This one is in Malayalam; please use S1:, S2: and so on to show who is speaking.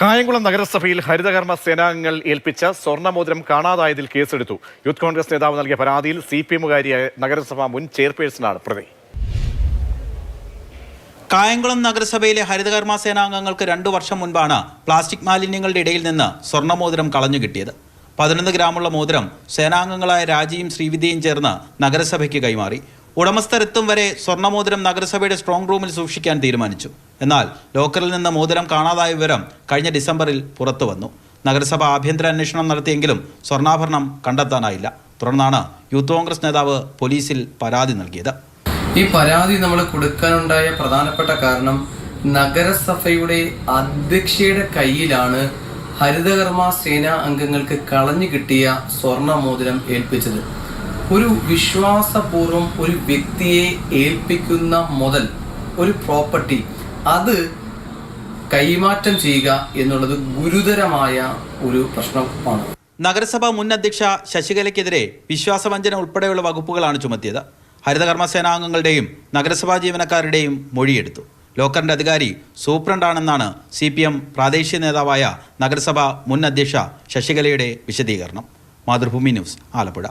S1: കായംകുളം നഗരസഭയിൽ ഹരിതകർമ്മ സേനാംഗങ്ങൾ ഏൽപ്പിച്ച സ്വർണ്ണമോതിരം കാണാതായതിൽ കേസെടുത്തു. യൂത്ത് കോൺഗ്രസ് നേതാവ് നൽകിയ പരാതിയിൽ CPM-കാരിയായ നഗരസഭാ മുൻ ചെയർപേഴ്സണാണ് പ്രതി.
S2: കായംകുളം നഗരസഭയിലെ ഹരിതകർമ്മ സേനാംഗങ്ങൾക്ക് 2 വർഷം മുൻപാണ് പ്ലാസ്റ്റിക് മാലിന്യങ്ങളുടെ ഇടയിൽ നിന്ന് സ്വർണ്ണമോതിരം കളഞ്ഞു കിട്ടിയത്. 11 ഗ്രാമുള്ള മോതിരം സേനാംഗങ്ങളായ രാജിയും ശ്രീവിദ്യയും ചേർന്ന് നഗരസഭയ്ക്ക് കൈമാറി. ഉടമസ്ഥരെത്തും വരെ സ്വർണ്ണമോതിരം നഗരസഭയുടെ സ്ട്രോങ് റൂമിൽ സൂക്ഷിക്കാൻ തീരുമാനിച്ചു. എന്നാൽ ലോക്കറിൽ നിന്ന് മോതിരം കാണാതായ വിവരം കഴിഞ്ഞ ഡിസംബറിൽ പുറത്തു വന്നു. നഗരസഭ ആഭ്യന്തര അന്വേഷണം നടത്തിയെങ്കിലും സ്വർണ്ണാഭരണം കണ്ടെത്താനായില്ല. തുടർന്നാണ് യൂത്ത് കോൺഗ്രസ് നേതാവ് പോലീസിൽ പരാതി നൽകിയത്.
S3: ഈ പരാതി നമ്മൾ കൊടുക്കാനുണ്ടായ പ്രധാനപ്പെട്ട കാരണം നഗരസഭയുടെ അധ്യക്ഷയുടെ കയ്യിലാണ് ഹരിതകർമ്മ സേനാ അംഗങ്ങൾക്ക് കളഞ്ഞു കിട്ടിയ സ്വർണ്ണമോതിരം ഏൽപ്പിച്ചത്. ഒരു വിശ്വാസപൂർവം ഒരു വ്യക്തിയെ ഏൽപ്പിക്കുന്ന മുതൽ ഒരു പ്രോപ്പർട്ടി അത് കൈമാറ്റം ചെയ്യുക എന്നുള്ളത് ഗുരുതരമായ ഒരു പ്രശ്നമാണ്.
S2: നഗരസഭ മുൻ അധ്യക്ഷ ശശികലയ്ക്കെതിരെ വിശ്വാസവഞ്ചന ഉൾപ്പെടെയുള്ള വകുപ്പുകളാണ് ചുമത്തിയത്. ഹരിതകർമ്മ സേനാംഗങ്ങളുടെയും നഗരസഭാ ജീവനക്കാരുടെയും മൊഴിയെടുത്തു. ലോക്കറിന്റെ അധികാരി സൂപ്രണ്ടാണെന്നാണ് CPM പ്രാദേശിക നേതാവായ നഗരസഭ മുൻ അധ്യക്ഷ ശശികലയുടെ വിശദീകരണം. മാതൃഭൂമി ന്യൂസ്, ആലപ്പുഴ.